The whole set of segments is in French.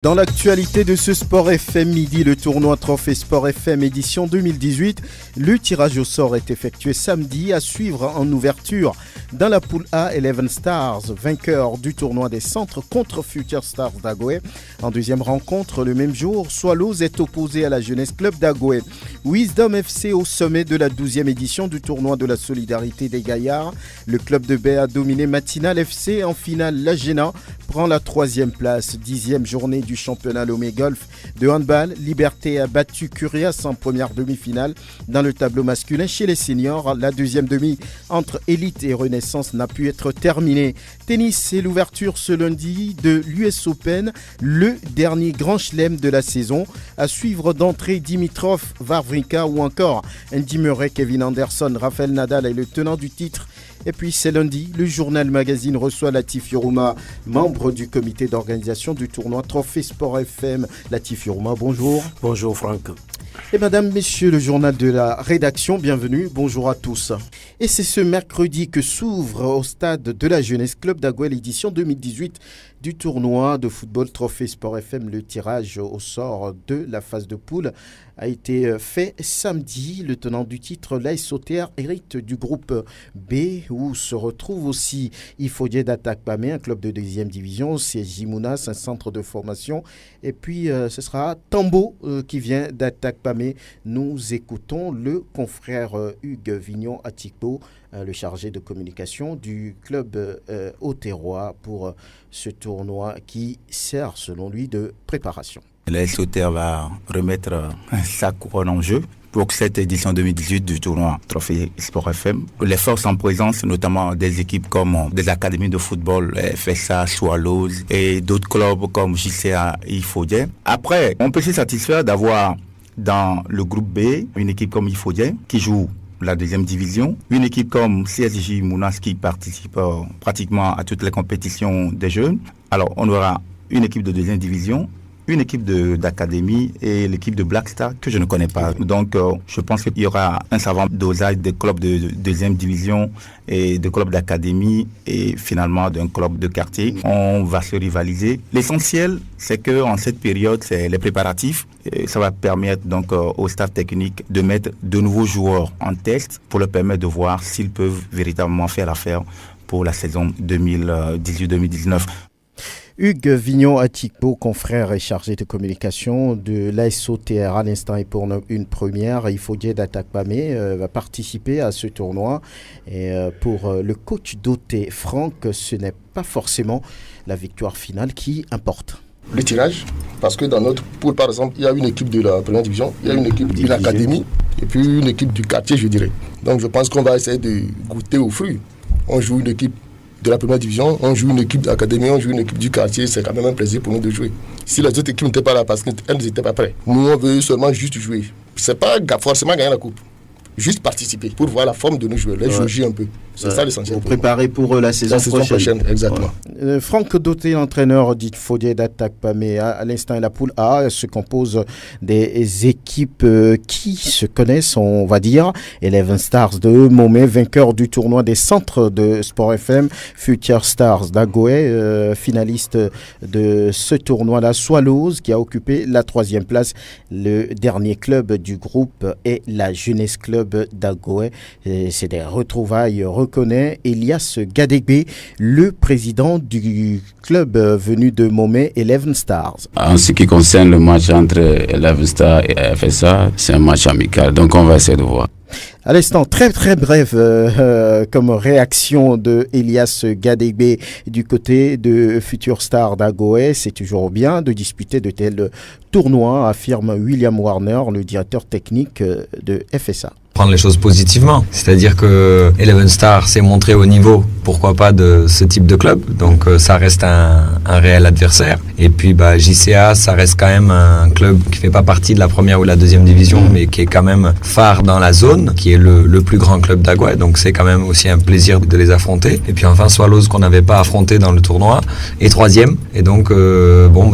Dans l'actualité de ce Sport FM midi, le tournoi Trophée Sport FM édition 2018, le tirage au sort est effectué samedi à suivre en ouverture. Dans la poule A, 11 Stars, vainqueur du tournoi des centres contre Future Stars d'Agoé. En deuxième rencontre, le même jour, Swallows est opposé à la Jeunesse Club d'Agoé. Wisdom FC au sommet de la 12e édition du tournoi de la solidarité des Gaillards. Le club de Baie a dominé Matinal FC. En finale, la Géna prend la 3e place. 10e journée du championnat Lomé Golf de handball. Liberté a battu Curias en première demi-finale. Dans le tableau masculin, chez les seniors, la deuxième demi entre Élite et Renaissance n'a pu être terminée. Tennis, c'est l'ouverture ce lundi de l'US Open, le dernier grand chelem de la saison. À suivre d'entrée Dimitrov, Wawrinka ou encore Andy Murray, Kevin Anderson, Rafael Nadal est le tenant du titre. Et puis c'est lundi, le journal magazine reçoit Latif Yorouma, membre du comité d'organisation du tournoi Trophée Sport FM. Latif Yorouma, bonjour. Bonjour Franck. Et madame, messieurs, le journal de la rédaction, bienvenue, bonjour à tous. Et c'est ce mercredi que s'ouvre au stade de la Jeunesse Club d'Agoé l'édition 2018 du tournoi de football Trophée Sport FM. Le tirage au sort de la phase de poule a été fait samedi. Le tenant du titre, l'AS Auxerre, hérite du groupe B où se retrouve aussi Ifodje d'Attaque Pamé, un club de deuxième division, CSJ Mounas, un centre de formation. Et puis ce sera Tambo qui vient d'Attaque Pamé. Nous écoutons le confrère Hugues Vignon Atikpo, le chargé de communication du club auxerrois pour ce tournoi qui sert selon lui de préparation. L'AS Auxerre va remettre sa couronne en jeu pour cette édition 2018 du tournoi Trophée Sport FM. Les forces en présence, notamment des équipes comme des académies de football, FSA, Swallows et d'autres clubs comme JCA et Ifodje. Après, on peut se satisfaire d'avoir dans le groupe B une équipe comme Ifodje qui joue la deuxième division, une équipe comme CSJ Mounas qui participe pratiquement à toutes les compétitions des jeunes. Alors on aura une équipe de deuxième division, une équipe d'académie et l'équipe de Black Star que je ne connais pas. Donc je pense qu'il y aura un savant dosage des clubs de deuxième division et de clubs d'académie et finalement d'un club de quartier. On va se rivaliser. L'essentiel, c'est qu'en cette période, c'est les préparatifs. Et ça va permettre donc au staff technique de mettre de nouveaux joueurs en test pour leur permettre de voir s'ils peuvent véritablement faire l'affaire pour la saison 2018-2019. Hugues Vignon Atikpo, confrère et chargé de communication de l'AS Auxerre à l'instant et pour une première, Ifodje d'Attaque Pamé va participer à ce tournoi. Et pour le coach d'Auxerre, Franck, ce n'est pas forcément la victoire finale qui importe. Le tirage, parce que dans notre poule par exemple, il y a une équipe de la première division, il y a une équipe d'une académie et puis une équipe du quartier, je dirais. Donc je pense qu'on va essayer de goûter aux fruits. On joue une équipe de la première division, on joue une équipe d'académie, on joue une équipe du quartier, c'est quand même un plaisir pour nous de jouer. Si les autres équipes n'étaient pas là parce qu'elles n'étaient pas prêtes, nous on veut seulement juste jouer. C'est pas forcément gagner la coupe, juste participer pour voir la forme de nos joueurs, les jouer un peu. C'est ça l'essentiel. Pour préparer pour la saison prochaine. Exactement. Franck Doté, l'entraîneur d'Ifodje d'Attaque Pamé, à l'instant et la poule A se compose des équipes qui se connaissent, on va dire. 11 Stars de Momé, vainqueur du tournoi des centres de Sport FM, Future Stars d'Agoé, finaliste de ce tournoi-là, Swallows, qui a occupé la 3e place. Le dernier club du groupe est la Jeunesse Club d'Agoé. C'est des retrouvailles reconnaît Elias Gadegbe, le président du club venu de Momé, 11 Stars. En ce qui concerne le match entre 11 Stars et FSA, c'est un match amical, donc on va essayer de voir. À l'instant, très bref comme réaction de Elias Gadegbe du côté de Future Star d'Agoé, c'est toujours bien de disputer de tels tournois, affirme William Warner, le directeur technique de FSA. Prendre les choses positivement, c'est-à-dire que 11 Stars s'est montré au niveau, pourquoi pas, de ce type de club, donc ça reste un réel adversaire. Et puis JCA, ça reste quand même un club qui fait pas partie de la première ou la deuxième division, mais qui est quand même phare dans la zone, qui est le plus grand club d'Agoé, donc c'est quand même aussi un plaisir de les affronter. Et puis enfin Swallows qu'on n'avait pas affronté dans le tournoi, est 3e, et donc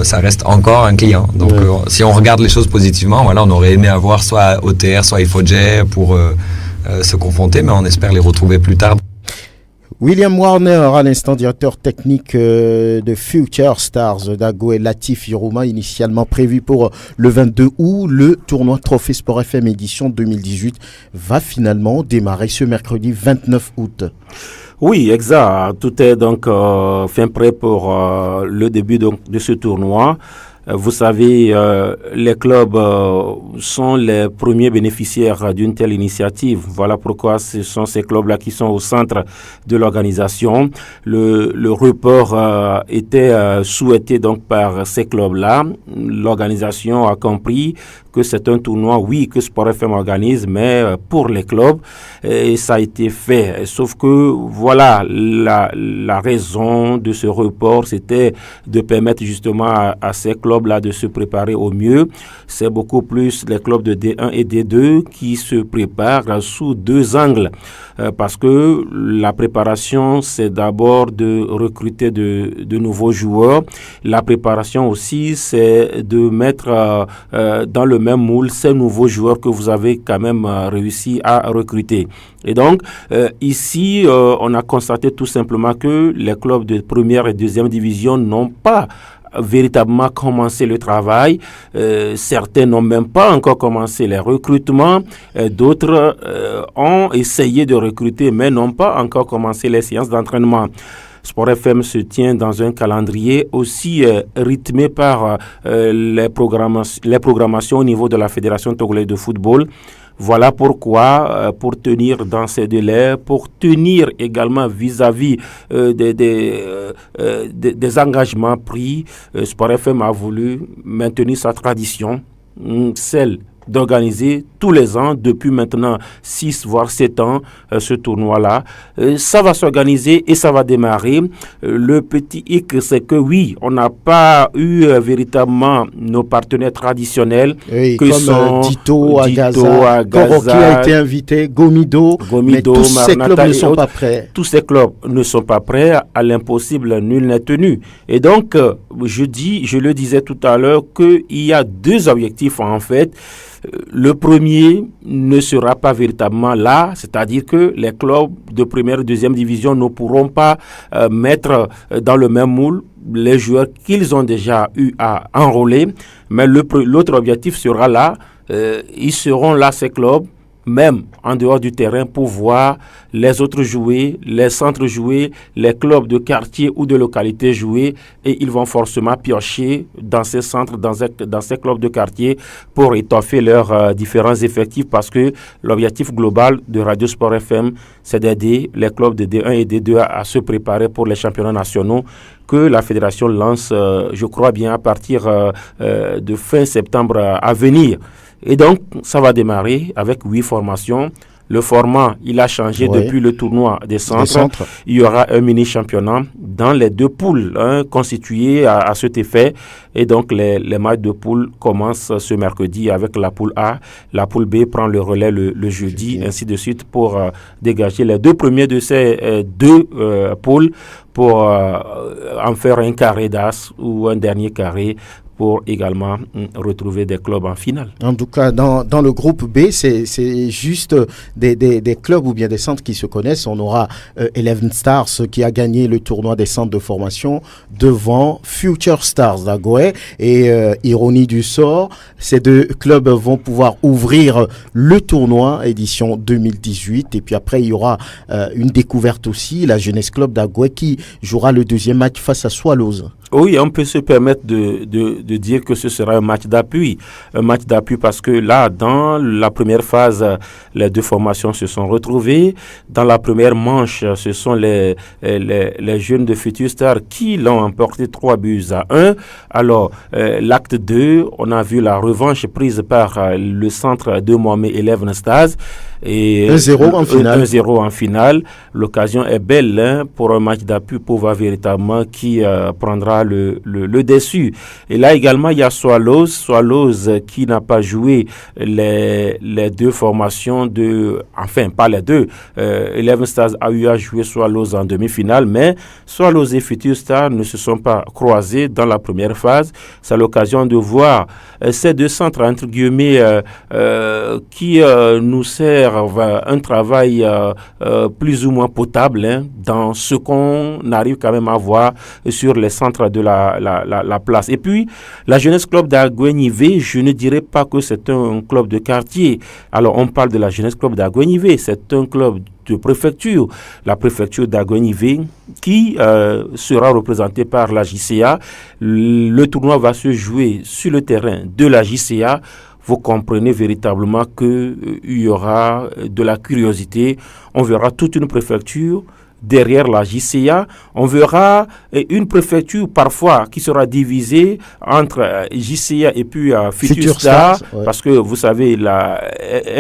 ça reste encore un client. Donc si on regarde les choses positivement, voilà, on aurait aimé avoir soit Auxerre, soit Ifodje pour se confronter, mais on espère les retrouver plus tard. William Warner, à l'instant directeur technique de Future Stars d'Agoé Latif Yorouma, initialement prévu pour le 22 août. Le tournoi Trophée Sport FM édition 2018 va finalement démarrer ce mercredi 29 août. Oui, exact. Tout est donc fin prêt pour le début donc, de ce tournoi. Vous savez, les clubs sont les premiers bénéficiaires d'une telle initiative. Voilà pourquoi ce sont ces clubs-là qui sont au centre de l'organisation. Le report était souhaité donc par ces clubs-là. L'organisation a compris que c'est un tournoi, oui, que Sport FM organise, mais pour les clubs, et ça a été fait. Sauf que, voilà, la raison de ce report, c'était de permettre justement à ces clubs-là de se préparer au mieux. C'est beaucoup plus les clubs de D1 et D2 qui se préparent sous deux angles. Parce que la préparation, c'est d'abord de recruter de nouveaux joueurs. La préparation aussi, c'est de mettre dans le même moule ces nouveaux joueurs que vous avez quand même réussi à recruter. Et donc, ici, on a constaté tout simplement que les clubs de première et deuxième division n'ont pas véritablement commencé le travail. Certains n'ont même pas encore commencé les recrutements. D'autres ont essayé de recruter mais n'ont pas encore commencé les séances d'entraînement. Sport FM se tient dans un calendrier aussi rythmé par les programmations au niveau de la Fédération togolaise de football. Voilà pourquoi, pour tenir dans ces délais, pour tenir également vis-à-vis des engagements pris, Sport FM a voulu maintenir sa tradition, celle d'organiser tous les ans, depuis maintenant 6 voire 7 ans, ce tournoi-là. Ça va s'organiser et ça va démarrer. Le petit hic, c'est que oui, on n'a pas eu véritablement nos partenaires traditionnels, oui, que comme sont Dito, Agaza, Koroki a été invité, Gomido, mais tous ces clubs ne sont pas prêts. Tous ces clubs ne sont pas prêts. À l'impossible, nul n'est tenu. Et donc, je le disais tout à l'heure, qu'il y a deux objectifs en fait. Le premier ne sera pas véritablement là, c'est-à-dire que les clubs de première et deuxième division ne pourront pas mettre dans le même moule les joueurs qu'ils ont déjà eu à enrôler, mais l'autre objectif sera là, ils seront là ces clubs, même en dehors du terrain, pour voir les autres jouer, les centres jouer, les clubs de quartier ou de localité jouer, et ils vont forcément piocher dans ces centres, dans ces clubs de quartier pour étoffer leurs différents effectifs, parce que l'objectif global de Radio Sport FM, c'est d'aider les clubs de D1 et D2 à se préparer pour les championnats nationaux que la fédération lance, je crois bien, à partir de fin septembre à venir. Et donc, ça va démarrer avec 8 formations. Le format, il a changé depuis le tournoi des centres. Il y aura un mini-championnat dans les 2 poules constituées à cet effet. Et donc, les matchs de poule commencent ce mercredi avec la poule A. La poule B prend le relais le jeudi, ainsi de suite, pour dégager les 2 premiers de ces 2 poules pour en faire un carré d'as ou un dernier carré pour également retrouver des clubs en finale. En tout cas, dans le groupe B, c'est juste des clubs ou bien des centres qui se connaissent. On aura Eleven Stars qui a gagné le tournoi des centres de formation devant Future Stars d'Agoé et ironie du sort, ces 2 clubs vont pouvoir ouvrir le tournoi édition 2018 et puis après il y aura une découverte aussi, la Jeunesse Club d'Agoé qui jouera le 2e match face à Swallows. Oui, on peut se permettre de dire que ce sera un match d'appui. Un match d'appui parce que là, dans la première phase, les 2 formations se sont retrouvées. Dans la première manche, ce sont les jeunes de Future Star qui l'ont emporté 3-1. Alors, l'acte 2, on a vu la revanche prise par le centre de Mohamed Eleven Stars. 1-0 en finale. 1-0 en finale. L'occasion est belle pour un match d'appui pour voir véritablement qui prendra le dessus. Et là également, il y a Swallows qui n'a pas joué les 2 formations enfin pas les 2. Eleven Stars a eu à jouer Swallows en demi-finale, mais Swallows et Future Stars ne se sont pas croisés dans la première phase. C'est l'occasion de voir ces 2 centres entre guillemets qui nous sert faire un travail plus ou moins potable, hein, dans ce qu'on arrive quand même à voir sur les centres de la place. Et puis, la Jeunesse Club d'Aguenivé, je ne dirais pas que c'est un club de quartier. Alors, on parle de la Jeunesse Club d'Aguenivé, c'est un club de préfecture, la préfecture d'Aguenivé, qui sera représentée par la JCA. Le tournoi va se jouer sur le terrain de la JCA. Vous comprenez véritablement qu'il y aura de la curiosité. On verra toute une préfecture derrière la JCA. On verra une préfecture parfois qui sera divisée entre JCA et puis Futur Star, ouais. Parce que vous savez, la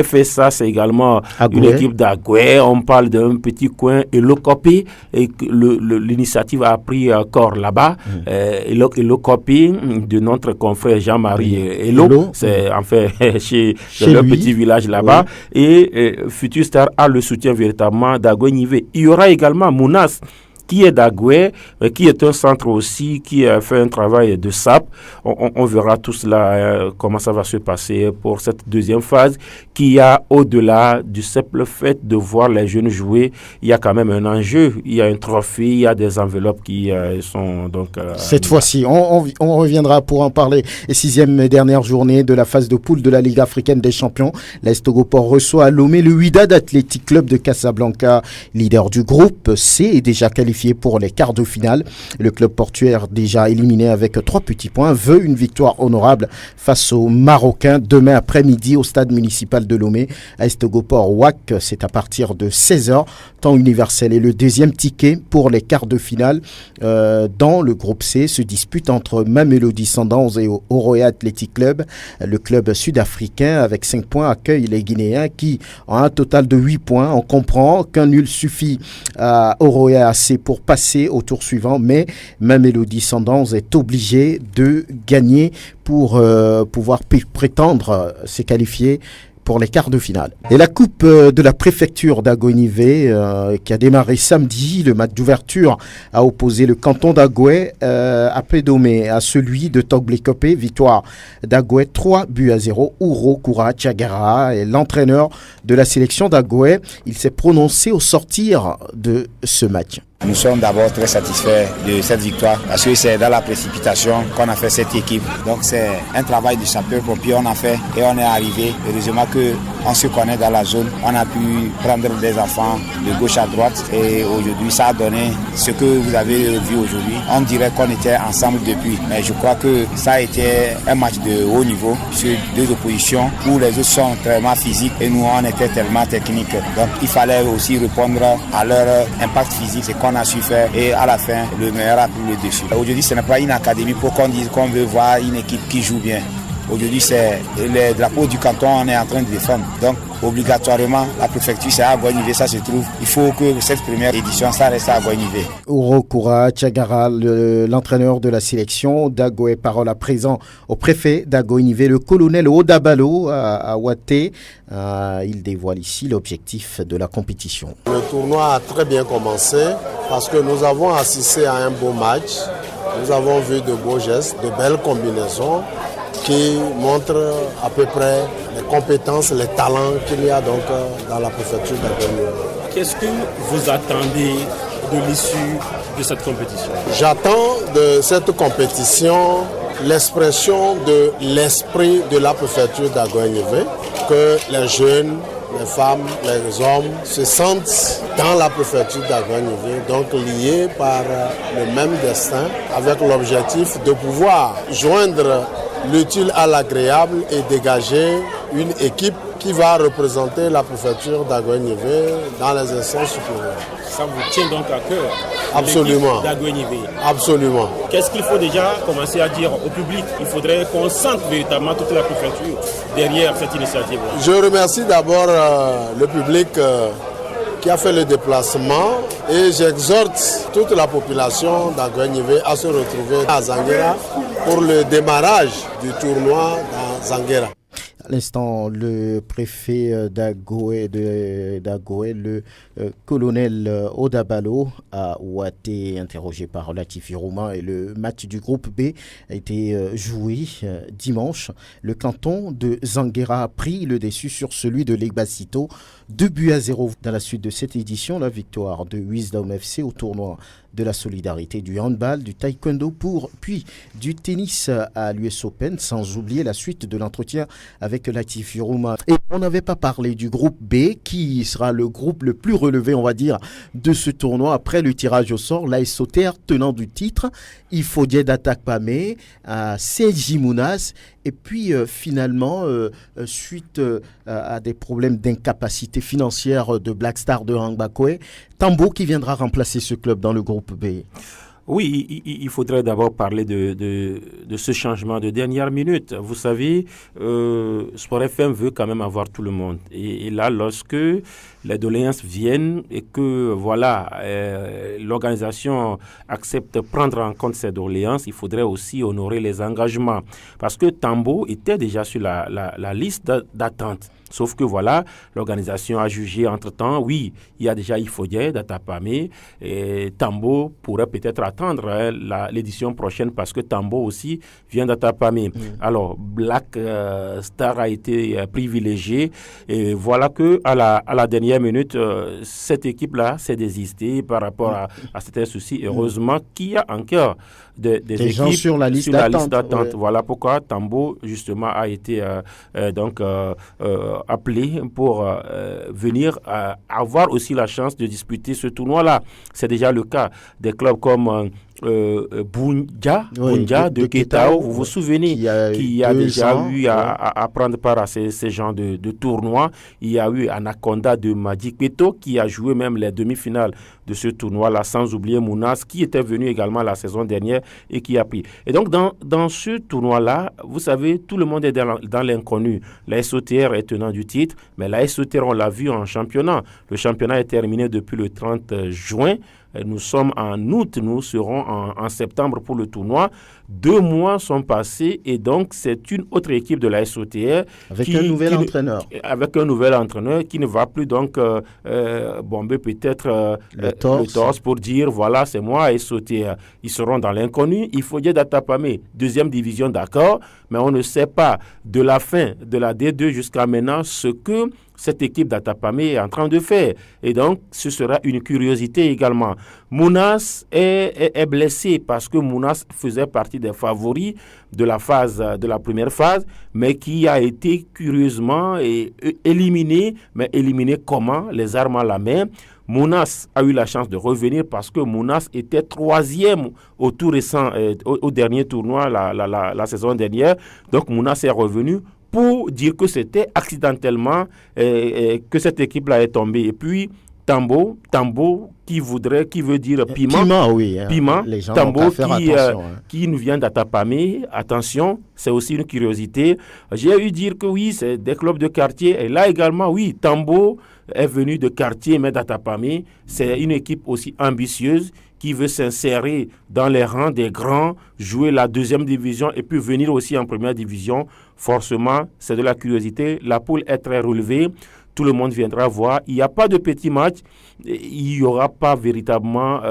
FSA, c'est également une équipe d'Agoué. On parle d'un petit coin Elokopé, et l'initiative a pris corps là-bas. Elokopé, de notre confrère Jean-Marie Elo, c'est en fait chez leur petit village là-bas. Oui. Et Futur Star a le soutien véritablement d'Aguenivé. Il y aura également Mounas, qui est d'Agoué, qui est un centre aussi, qui a fait un travail de SAP. On verra tout cela, comment ça va se passer pour cette deuxième phase, qui a, au-delà du simple fait de voir les jeunes jouer, il y a quand même un enjeu, il y a un trophée, il y a des enveloppes qui sont donc... cette fois-ci, on reviendra pour en parler. Et 6e et dernière journée de la phase de poule de la Ligue africaine des champions. L'AS Togoport reçoit à Lomé le Wydad Athletic Club de Casablanca, leader du groupe C, est déjà qualifié pour les quarts de finale. Le club portuaire, déjà éliminé avec 3 petits points, veut une victoire honorable face aux Marocains demain après-midi au stade municipal de Lomé. AS Togoport WAC, c'est à partir de 16h. Temps universel et le deuxième ticket pour les quarts de finale dans le groupe C se dispute entre Mamelodi Sundowns et Oroya Athletic Club. Le club sud-africain avec 5 points accueille les Guinéens qui ont un total de 8 points. On comprend qu'un nul suffit à Oroya AC pour passer au tour suivant, mais Mamelodi Sundowns est obligé de gagner pour pouvoir prétendre se qualifier pour les quarts de finale. Et la coupe de la préfecture d'Aguenivé qui a démarré samedi, le match d'ouverture a opposé le canton d'Agoué à Pédomé à celui de Togblekopé, victoire d'Agoué 3-0. Ouro Koura Tchagara est l'entraîneur de la sélection d'Agoué. Il s'est prononcé au sortir de ce match. Nous sommes d'abord très satisfaits de cette victoire parce que c'est dans la précipitation qu'on a fait cette équipe. Donc c'est un travail de sapeur-pompier on a fait et on est arrivé. Heureusement qu'on se connaît dans la zone. On a pu prendre des enfants de gauche à droite et aujourd'hui ça a donné ce que vous avez vu aujourd'hui. On dirait qu'on était ensemble depuis. Mais je crois que ça a été un match de haut niveau sur 2 oppositions où les autres sont tellement physiques et nous on était tellement techniques. Donc il fallait aussi répondre à leur impact physique. C'est qu'on a su faire et à la fin le meilleur a pris le dessus. Aujourd'hui ce n'est pas une académie pour qu'on dise qu'on veut voir une équipe qui joue bien. Aujourd'hui c'est le drapeau du canton on est en train de défendre. Donc obligatoirement la préfecture c'est à Aguenivé, ça se trouve. Il faut que cette première édition ça reste à Aguenivé. Ouro Koura Tchagara, l'entraîneur de la sélection d'Agoué, parole à présent au préfet d'Aguenivé, le colonel Odabalo à Ouaté. Il dévoile ici l'objectif de la compétition. Le tournoi a très bien commencé parce que nous avons assisté à un beau match. Nous avons vu de beaux gestes, de belles combinaisons qui montrent à peu près les compétences, les talents qu'il y a donc dans la préfecture d'Aguenivé. Qu'est-ce que vous attendez de l'issue de cette compétition? J'attends de cette compétition l'expression de l'esprit de la préfecture d'Aguenivé, que les jeunes, les femmes, les hommes se sentent dans la préfecture d'Aguenivé, donc liés par le même destin, avec l'objectif de pouvoir joindre l'utile à l'agréable et dégager une équipe qui va représenter la préfecture d'Aguenivé dans les instances supérieures. Ça vous tient donc à cœur? Absolument. D'Aguenivé. Absolument. Qu'est-ce qu'il faut déjà commencer à dire au public? Il faudrait qu'on sente véritablement toute la préfecture derrière cette initiative. Je remercie d'abord le public qui a fait le déplacement et j'exhorte toute la population d'Aguenivé à se retrouver à Zanguera pour le démarrage du tournoi dans Zanguera. À l'instant, le préfet d'Agoé, le colonel Odabalo, a été interrogé par Latifi Rouma, et le match du groupe B a été joué dimanche. Le canton de Zanguera a pris le dessus sur celui de Legbasito, 2-0. Dans la suite de cette édition, la victoire de Wisdom FC au tournoi de la solidarité, du handball, du taekwondo puis du tennis à l'US Open, sans oublier la suite de l'entretien avec Latifi Rouma. Et on n'avait pas parlé du groupe B, qui sera le groupe le plus relevé, on va dire, de ce tournoi après le tirage au sort. L'AS Auxerre, tenant du titre, Ifodie d'Atakpamé, CJ Mounas, et puis finalement, suite à des problèmes d'incapacité financière de Black Star de Hangbakoé, Tambo qui viendra remplacer ce club dans le groupe B. Oui, il faudrait d'abord parler de ce changement de dernière minute. Vous savez, Sport FM veut quand même avoir tout le monde. Et là, lorsque les doléances viennent et que l'organisation accepte de prendre en compte ces doléances, il faudrait aussi honorer les engagements. Parce que Tambo était déjà sur la liste d'attente. Sauf que l'organisation a jugé entre-temps, oui, il y a déjà Ifodie d'Atapamé, et Tambo pourrait peut-être attendre l'édition prochaine parce que Tambo aussi vient d'Atapamé. Alors, Black Star a été privilégié, et voilà que à la dernière minute, cette équipe-là s'est désistée par rapport à certains soucis. Heureusement qu'il y a encore des équipes sur la liste d'attente. Ouais. Voilà pourquoi Tambo, justement, a été appelé pour venir avoir aussi la chance de disputer ce tournoi-là. C'est déjà le cas des clubs comme Boundia de Ketao, vous vous souvenez, qui a déjà eu à prendre part à ces genres de tournois. Il y a eu Anaconda de Madi Kweto qui a joué même les demi-finales de ce tournoi-là, sans oublier Mounas qui était venu également la saison dernière et qui a pris. Et donc dans ce tournoi-là, vous savez, tout le monde est dans l'inconnu. La SOTR est tenant du titre, mais la SOTR, on l'a vu en championnat. Le championnat est terminé depuis le 30 juin. Nous sommes en août, nous serons en septembre pour le tournoi. 2 mois sont passés et donc c'est une autre équipe de la SOTR avec un nouvel entraîneur qui ne va plus donc bomber peut-être le torse pour dire voilà, c'est moi SOTR. Ils seront dans l'inconnu. Ifodie d'Atapamé, 2e division, d'accord, mais on ne sait pas de la fin de la D2 jusqu'à maintenant ce que cette équipe d'Atapamé est en train de faire. Et donc, ce sera une curiosité également. Mounas est blessé parce que Mounas faisait partie des favoris de la première phase, mais qui a été curieusement éliminé. Mais éliminé comment? Les armes à la main. Mounas a eu la chance de revenir parce que Mounas était 3e au tout récent, au dernier tournoi la saison dernière. Donc, Mounas est revenu pour dire que c'était accidentellement que cette équipe-là est tombée. Et puis, Tambo qui veut dire piment. Piment, les gens Tambo qui nous vient d'Atapamé. Attention, c'est aussi une curiosité. J'ai eu dire que oui, c'est des clubs de quartier. Et là également, oui, Tambo est venu de quartier, mais d'Atapamé. C'est une équipe aussi ambitieuse qui veut s'insérer dans les rangs des grands, jouer la 2e division et puis venir aussi en 1re division. Forcément, c'est de la curiosité. La poule est très relevée. Tout le monde viendra voir. Il n'y a pas de petit match. Il n'y aura pas véritablement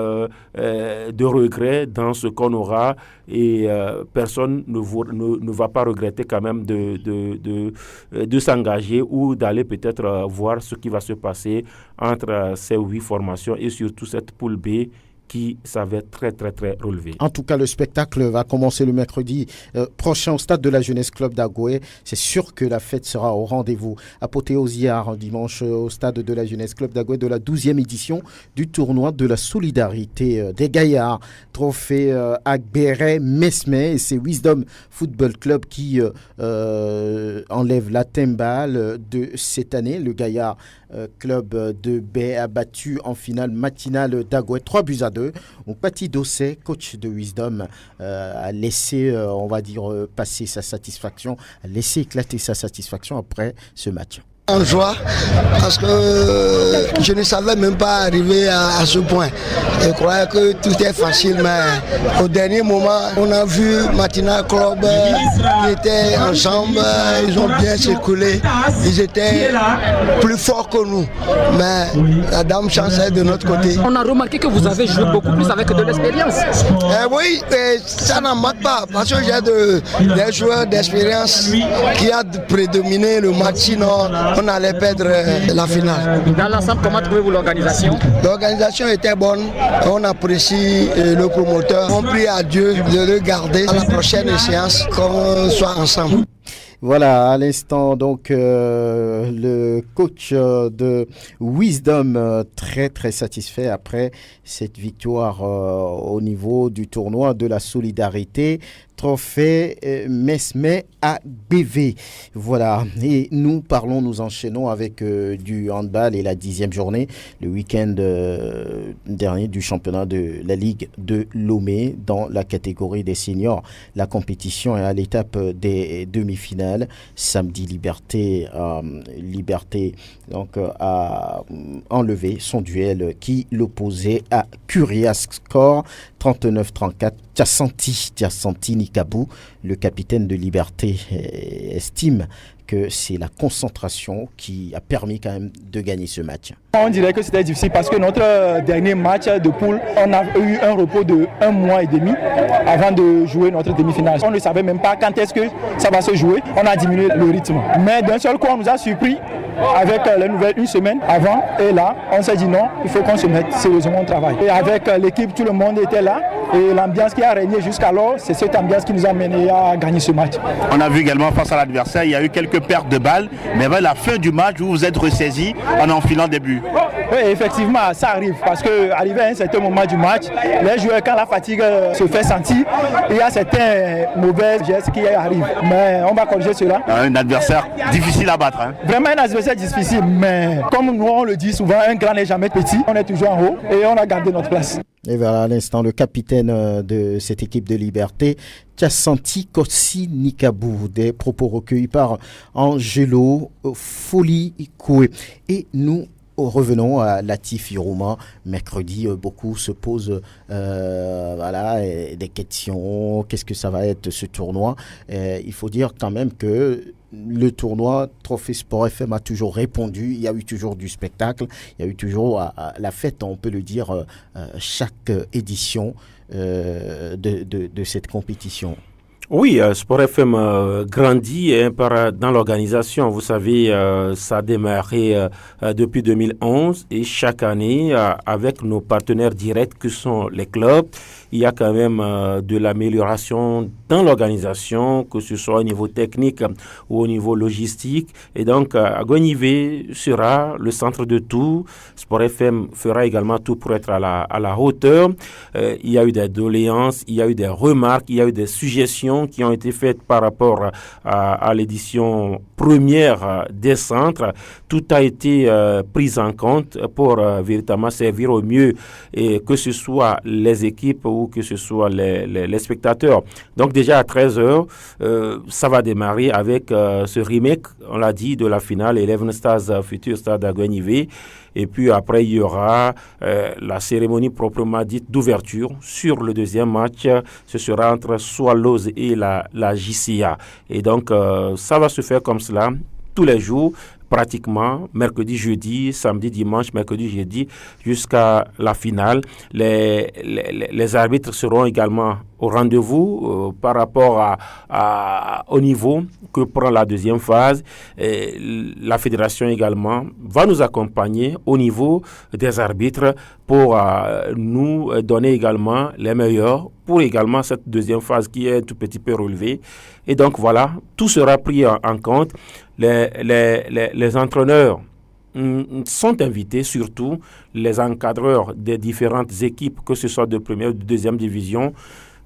de regrets dans ce qu'on aura. Et personne ne va pas regretter quand même de s'engager ou d'aller peut-être voir ce qui va se passer entre ces 8 formations et surtout cette poule B qui s'avère très, très, très relevé. En tout cas, le spectacle va commencer le mercredi prochain au stade de la Jeunesse Club d'Agoé. C'est sûr que la fête sera au rendez-vous. Apothéosiard dimanche au stade de la Jeunesse Club d'Agoé de la 12e édition du tournoi de la solidarité des gaillards. Trophée Agbere Mesme, et c'est Wisdom Football Club qui enlève la timbale de cette année. Le gaillard club de Baie a battu en finale matinale d'Agoé 3-2. Donc Pati Dossé, coach de Wisdom, a laissé, on va dire, passer sa satisfaction, a laissé éclater sa satisfaction après ce match. En joie, parce que je ne savais même pas arriver à ce point. Je croyais que tout est facile, mais au dernier moment, on a vu Matina Club qui était ensemble, ils ont bien circulé, ils étaient plus forts que nous. Mais la dame chance est de notre côté. On a remarqué que vous avez joué beaucoup plus avec de l'expérience. Oui, ça n'en manque pas, parce que j'ai des joueurs d'expérience qui ont prédominé le match, sinon on allait perdre la finale. Dans l'ensemble, comment trouvez-vous l'organisation? L'organisation était bonne, on apprécie le promoteur. On prie à Dieu de le garder à la prochaine séance, qu'on soit ensemble. Voilà, à l'instant, donc, le coach de Wisdom, très, très satisfait après cette victoire au niveau du tournoi de la solidarité. Trophée Mesme à BV. Voilà. Et nous enchaînons avec du handball et la 10e journée, le week-end dernier du championnat de la Ligue de Lomé dans la catégorie des seniors. La compétition est à l'étape des demi-finales. Samedi, Liberté donc, a enlevé son duel qui l'opposait à Curias Score 39-34. Tiassanti Nikabou, le capitaine de Liberté, estime que c'est la concentration qui a permis quand même de gagner ce match. On dirait que c'était difficile parce que notre dernier match de poule, on a eu un repos de 1 mois et demi avant de jouer notre demi-finale. On ne savait même pas quand est-ce que ça va se jouer. On a diminué le rythme. Mais d'un seul coup, on nous a surpris avec les nouvelles une semaine avant. Et là, on s'est dit non, il faut qu'on se mette sérieusement au travail. Et avec l'équipe, tout le monde était là. Et l'ambiance qui a régné jusqu'alors, c'est cette ambiance qui nous a mené à gagner ce match. On a vu également face à l'adversaire, il y a eu quelques pertes de balles, mais vers la fin du match, vous vous êtes ressaisi en enfilant des buts. Oui, effectivement, ça arrive parce qu'arrivé à un certain moment du match, les joueurs, quand la fatigue se fait sentir, il y a certains mauvais gestes qui arrivent. Mais on va corriger cela. Un adversaire difficile à battre. Hein. Vraiment un adversaire difficile, mais comme nous on le dit souvent, un grand n'est jamais petit. On est toujours en haut et on a gardé notre place. Et voilà à l'instant le capitaine de cette équipe de Liberté, Tiassanti Nikabou, des propos recueillis par Angelo Folikoué. Et nous revenons à Latif Irouma. Mercredi, beaucoup se posent des questions. Qu'est-ce que ça va être ce tournoi? Il faut dire quand même que le tournoi Trophée Sport FM a toujours répondu. Il y a eu toujours du spectacle. Il y a eu toujours la fête, on peut le dire, chaque édition de cette compétition. Oui, Sport FM grandit dans l'organisation. Vous savez, ça a démarré depuis 2011 et chaque année, avec nos partenaires directs que sont les clubs, il y a quand même de l'amélioration dans l'organisation, que ce soit au niveau technique ou au niveau logistique. Et donc, Agonivé sera le centre de tout. Sport FM fera également tout pour être à la hauteur. Il y a eu des doléances, il y a eu des remarques, il y a eu des suggestions qui ont été faites par rapport à l'édition première des centres. Tout a été pris en compte pour véritablement servir au mieux, et que ce soit les équipes ou que ce soit les spectateurs. Donc déjà à 13h, ça va démarrer avec ce remake, on l'a dit, de la finale Eleven Stars Futur Stade Agonivé. Et puis après, il y aura la cérémonie proprement dite d'ouverture sur le deuxième match. Ce sera entre Swallows et la JCA. Et donc, ça va se faire comme cela tous les jours, pratiquement, mercredi, jeudi, samedi, dimanche, mercredi, jeudi, jusqu'à la finale. Les arbitres seront également au rendez-vous par rapport au niveau que prend la deuxième phase. Et la fédération également va nous accompagner au niveau des arbitres pour nous donner également les meilleurs pour également cette deuxième phase qui est un tout petit peu relevée. Et donc voilà, tout sera pris en compte. Les entraîneurs sont invités, surtout les encadreurs des différentes équipes, que ce soit de première ou de deuxième division,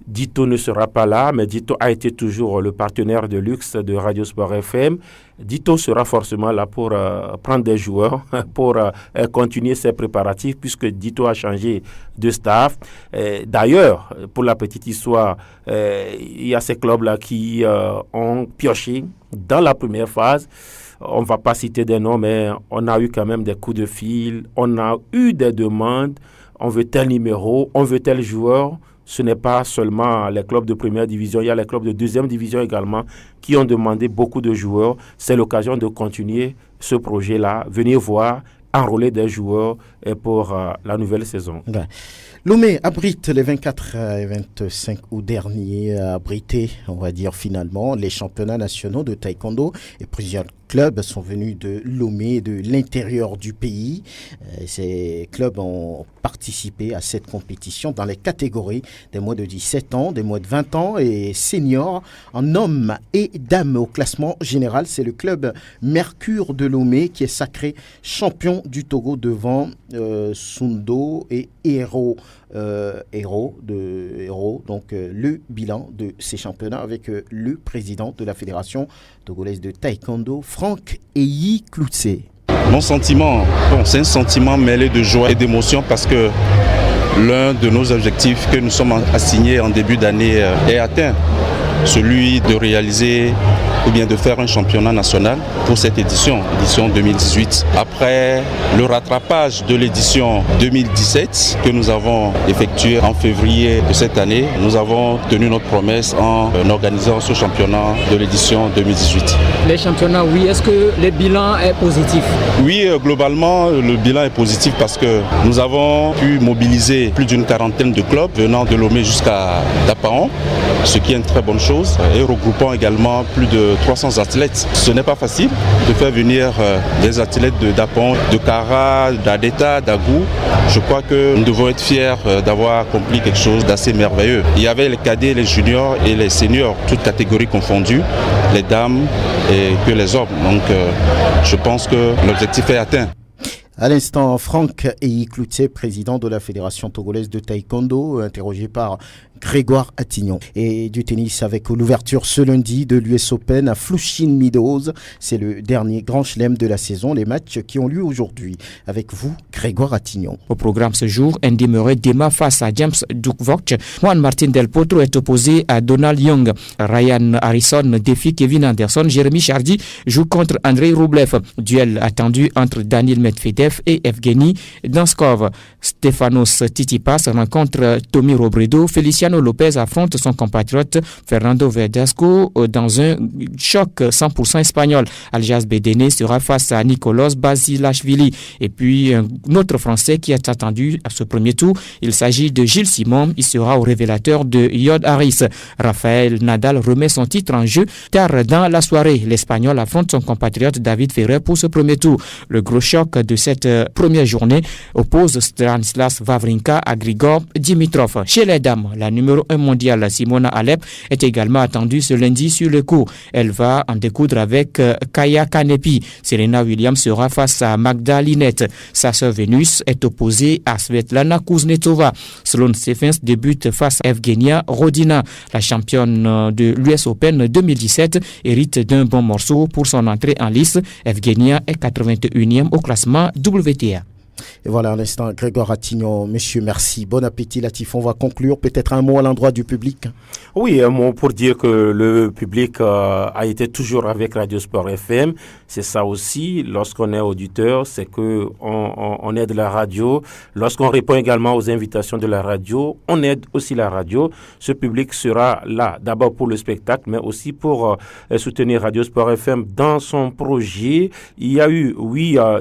Dito ne sera pas là, mais Dito a été toujours le partenaire de luxe de Radio Sport FM. Dito sera forcément là pour prendre des joueurs, pour continuer ses préparatifs, puisque Dito a changé de staff. D'ailleurs, pour la petite histoire, il y a ces clubs-là qui ont pioché dans la première phase. On ne va pas citer des noms, mais on a eu quand même des coups de fil, on a eu des demandes, on veut tel numéro, on veut tel joueur. Ce n'est pas seulement les clubs de première division, il y a les clubs de deuxième division également qui ont demandé beaucoup de joueurs. C'est l'occasion de continuer ce projet-là, venir voir, enrôler des joueurs pour la nouvelle saison. Ouais. Lomé abrite les 24 et 25 août dernier, a abrité, on va dire finalement, les championnats nationaux de taekwondo et plusieurs clubs sont venus de Lomé, de l'intérieur du pays. Ces clubs ont participé à cette compétition dans les catégories des moins de 17 ans, des moins de 20 ans et seniors en hommes et dames. Au classement général, c'est le club Mercure de Lomé qui est sacré champion du Togo devant Sundo et Héros. Donc le bilan de ces championnats avec le président de la fédération togolaise de taekwondo, Franck Eyi Cloutse. Mon sentiment, c'est un sentiment mêlé de joie et d'émotion parce que l'un de nos objectifs que nous sommes assignés en début d'année est atteint, celui de réaliser ou bien de faire un championnat national pour cette édition 2018. Après le rattrapage de l'édition 2017 que nous avons effectué en février de cette année, nous avons tenu notre promesse en organisant ce championnat de l'édition 2018. Les championnats, oui, est-ce que le bilan est positif? Oui, globalement, le bilan est positif parce que nous avons pu mobiliser plus d'une quarantaine de clubs venant de Lomé jusqu'à Dapaon, ce qui est une très bonne chose, et regroupant également plus de 300 athlètes. Ce n'est pas facile de faire venir des athlètes de Dapaon, de Kara, d'Adeta, d'Agou. Je crois que nous devons être fiers d'avoir accompli quelque chose d'assez merveilleux. Il y avait les cadets, les juniors et les seniors, toutes catégories confondues, les dames et que les hommes. Donc je pense que l'objectif est atteint. À l'instant, Franck Eyi Cloutse, président de la Fédération togolaise de taekwondo, interrogé par Grégoire Attignon. Et du tennis avec l'ouverture ce lundi de l'US Open à Flushing Meadows. C'est le dernier grand chelem de la saison, les matchs qui ont lieu aujourd'hui. Avec vous, Grégoire Attignon. Au programme ce jour, Andy Murray démarre face à James Dukvogt. Juan Martín del Potro est opposé à Donald Young. Ryan Harrison défie Kevin Anderson. Jérémy Chardy joue contre Andrei Rublev. Duel attendu entre Daniil Medvedev et Evgeny Danskov. Stefanos Tsitsipas rencontre Tommy Robredo. Feliciano Lopez affronte son compatriote Fernando Verdasco dans un choc 100% espagnol. Aljaz Bedene sera face à Nicolas Basilashvili. Et puis un autre Français qui est attendu à ce premier tour, il s'agit de Gilles Simon. Il sera au révélateur de Yod Harris. Rafael Nadal remet son titre en jeu tard dans la soirée. L'Espagnol affronte son compatriote David Ferrer pour ce premier tour. Le gros choc de cette première journée oppose Stanislas Wawrinka à Grigor Dimitrov. Chez les dames, la numéro 1 mondiale Simona Halep est également attendue ce lundi sur le court. Elle va en découdre avec Kaya Kanepi. Serena Williams sera face à Magda Linette. Sa sœur Vénus est opposée à Svetlana Kuznetsova. Sloane Stephens débute face à Evgenia Rodina. La championne de l'US Open 2017 hérite d'un bon morceau pour son entrée en lice. Evgenia est 81e au classement WTA. Et voilà, à l'instant, Grégoire Attignon, monsieur, merci. Bon appétit, Latif. On va conclure. Peut-être un mot à l'endroit du public. Oui, un mot pour dire que le public a été toujours avec Radio Sport FM. C'est ça aussi. Lorsqu'on est auditeur, c'est que on aide la radio. Lorsqu'on répond également aux invitations de la radio, on aide aussi la radio. Ce public sera là, d'abord pour le spectacle, mais aussi pour soutenir Radio Sport FM dans son projet. Il y a eu,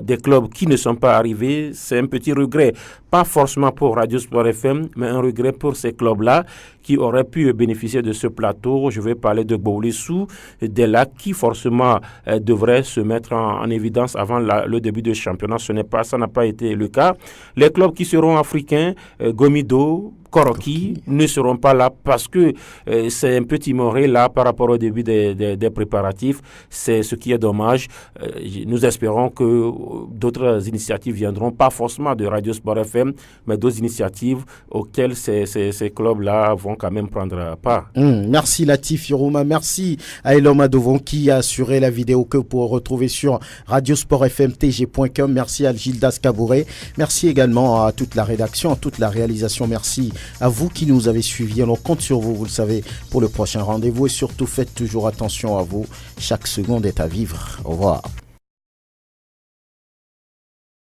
des clubs qui ne sont pas arrivés. C'est un petit regret, pas forcément pour Radio Sport FM, mais un regret pour ces clubs-là qui auraient pu bénéficier de ce plateau. Je vais parler de Gbolissou, des Lacs qui forcément devraient se mettre en évidence avant le début du championnat. Ça n'a pas été le cas. Les clubs qui seront africains, Gomido, Koroki ne seront pas là parce que c'est un peu timoré là par rapport au début des préparatifs. C'est ce qui est dommage. Nous espérons que d'autres initiatives viendront, pas forcément de Radio Sport FM, mais d'autres initiatives auxquelles ces clubs-là vont pourront quand même prendre part. Merci Latif Yorouma, merci à Elom Adovon qui a assuré la vidéo que vous pourrez retrouver sur radiosportfmtg.com. Merci à Gildas Kabouré, merci également à toute la rédaction, à toute la réalisation. Merci à vous qui nous avez suivis. On compte sur vous, vous le savez, pour le prochain rendez-vous et surtout faites toujours attention à vous. Chaque seconde est à vivre. Au revoir.